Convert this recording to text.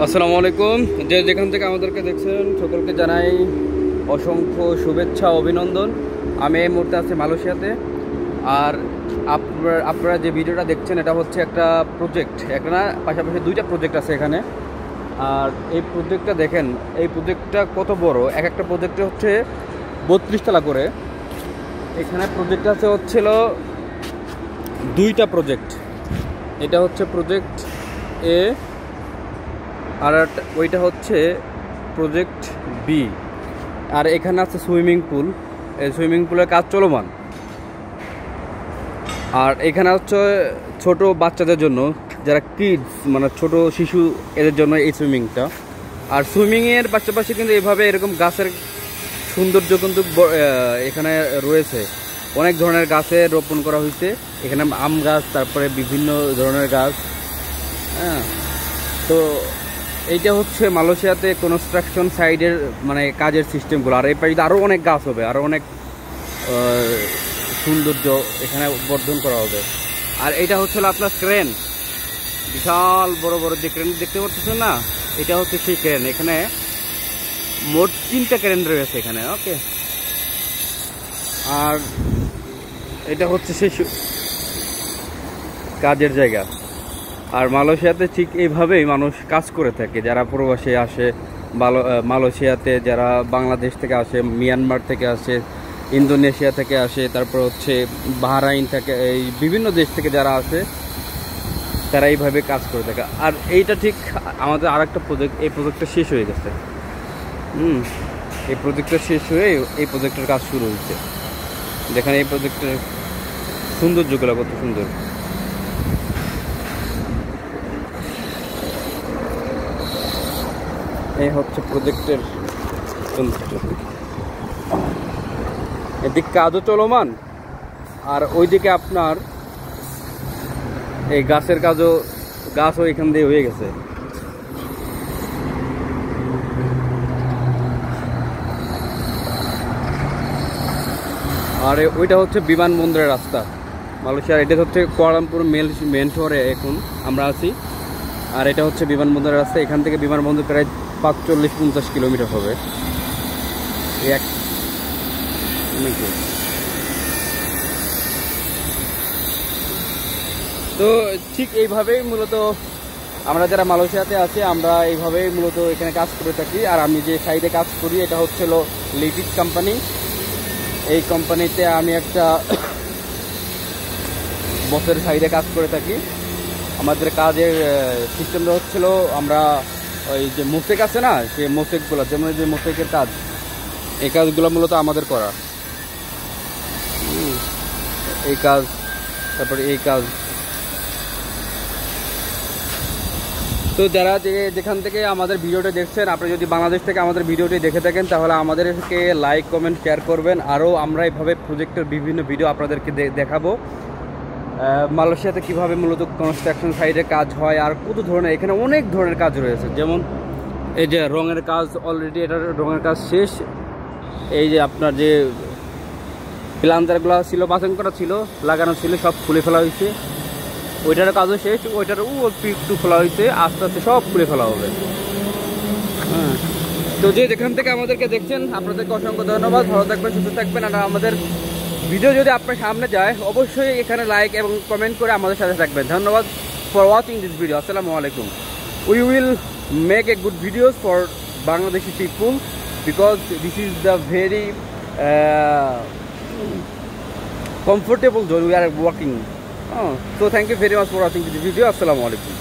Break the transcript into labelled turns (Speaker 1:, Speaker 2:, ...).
Speaker 1: আসসালামু আলাইকুম। যেখান থেকে আমাদেরকে দেখছেন সকলকে জানাই অসংখ্য শুভেচ্ছা অভিনন্দন। আমি এই মুহূর্তে আছি মালয়েশিয়াতে। আর আপনারা যে ভিডিওটা দেখছেন এটা হচ্ছে একটা প্রজেক্ট, একটা না পাশাপাশি দুইটা প্রজেক্ট আছে এখানে। আর এই প্রজেক্টটা দেখেন, এই প্রজেক্টটা কত বড়। একটা প্রজেক্টে হচ্ছে 32 তলা করে। এখানে প্রজেক্ট আছে হচ্ছিল দুইটা প্রজেক্ট। এটা হচ্ছে প্রজেক্ট এ আর ওইটা হচ্ছে প্রজেক্ট বি। আর এখানে আছে সুইমিং পুল, এই সুইমিং পুলের কাজ চলমান। আর এখানে হচ্ছে ছোট বাচ্চাদের জন্য, যারা কিডস মানে ছোট শিশু, এদের জন্য এই সুইমিংটা। আর সুইমিংয়ের পাশাপাশি কিন্তু এভাবে এরকম গাছের সৌন্দর্য কিন্তু এখানে রয়েছে। অনেক ধরনের গাছে রোপণ করা হয়েছে এখানে, আম গাছ, তারপরে বিভিন্ন ধরনের গাছ। হ্যাঁ, তো এইটা হচ্ছে মালয়েশিয়াতে কনস্ট্রাকশন সাইডের মানে কাজের সিস্টেমগুলো। আর এই পাশে আরও অনেক গাছ হবে, আরও অনেক সৌন্দর্য এখানে বর্ধন করা হবে। আর এটা হচ্ছে আপনার ক্রেন, বিশাল বড় বড় যে ক্রেন দেখতে পাচ্ছেন না, এটা হচ্ছে সেই ক্রেন। এখানে মোট 3টা ক্রেন রয়েছে এখানে। ওকে, আর এটা হচ্ছে সেই কাজের জায়গা। আর মালয়েশিয়াতে ঠিক এইভাবেই মানুষ কাজ করে থাকে, যারা প্রবাসী আসে মালয়েশিয়াতে, যারা বাংলাদেশ থেকে আসে, মিয়ানমার থেকে আসে, ইন্দোনেশিয়া থেকে আসে, তারপর হচ্ছে বাহরাইন থেকে, এই বিভিন্ন দেশ থেকে যারা আসে তারা এইভাবে কাজ করে থাকে। আর এইটা ঠিক আমাদের আর একটা প্রজেক্ট, এই প্রজেক্টটা শেষ হয়ে গেছে। এই প্রজেক্টটা শেষ হয়ে এই প্রজেক্টের কাজ শুরু হয়েছে। যেখানে এই প্রজেক্টের সৌন্দর্যগুলো কত সুন্দর। এই হচ্ছে প্রজেক্টের সৌন্দর্য। এদিক কাজও চলমান, আর ওইদিকে আপনার এই গাছের গাছও এখান দিয়ে হয়ে গেছে। আর ওইটা হচ্ছে বিমানবন্দরের রাস্তা মালয়েশিয়ার। এটা হচ্ছে কুয়ালালামপুর মেন শহরে এখন আমরা আছি। আর এটা হচ্ছে বিমানবন্দরের রাস্তা। এখান থেকে বিমানবন্দর প্রায় 45-50 কিলোমিটার হবে। তো ঠিক এইভাবেই মূলত আমরা যারা মালয়েশিয়াতে আছি, আমরা এইভাবেই মূলত এখানে কাজ করে থাকি। আর আমি যে সাইডে কাজ করি এটা হচ্ছিল লিপিড কোম্পানি। এই কোম্পানিতে আমি একটা বসের সাইডে কাজ করে থাকি। আমাদের কাজের সিস্টেমটা হচ্ছিল, আমরা ওই যে মোসেক আছে না, সেই মোসেকগুলো, যেমন যে মোসেকের কাজ, এই কাজগুলো মূলত আমাদের করা। এই কাজ, তারপরে এই কাজ। তো যারা যেখান থেকে আমাদের ভিডিওটা দেখছেন, আপনি যদি বাংলাদেশ থেকে আমাদের ভিডিওটি দেখে থাকেন তাহলে আমাদেরকে লাইক, কমেন্ট, শেয়ার করবেন। আরও আমরা এইভাবে প্রজেক্টের বিভিন্ন ভিডিও আপনাদেরকে দেখাবো। মালয়েশিয়াতে কীভাবে মূলত কনস্ট্রাকশন সাইডে কাজ হয়, আর কত ধরনের এখানে অনেক ধরনের কাজ রয়েছে। যেমন এই যে রঙের কাজ, অলরেডি এটার রঙের কাজ শেষ। এই যে আপনার যে প্লান্টারগুলো ছিল, বাসন করা ছিল, লাগানো ছিল, সব খুলে ফেলা হয়েছে। ওইটার কাজও শেষ, ওইটার একটু খোলা হয়েছে, আস্তে আস্তে সব খুলে ফেলা হবে। হ্যাঁ, তো যেখান থেকে আমাদেরকে দেখছেন আপনাদেরকে অসংখ্য ধন্যবাদ। ভালো থাকবেন, সুস্থ থাকবেন। আর আমাদের ভিডিও যদি আপনার সামনে যায় অবশ্যই এখানে লাইক এবং কমেন্ট করে আমাদের সাথে থাকবেন। ধন্যবাদ ফর ওয়াচিং দিস ভিডিও। আসসালামু আলাইকুম। We will make a good videos for Bangladeshi people because this is the very comfortable zone we are working. So thank you very much for watching this video. Assalamu alaikum.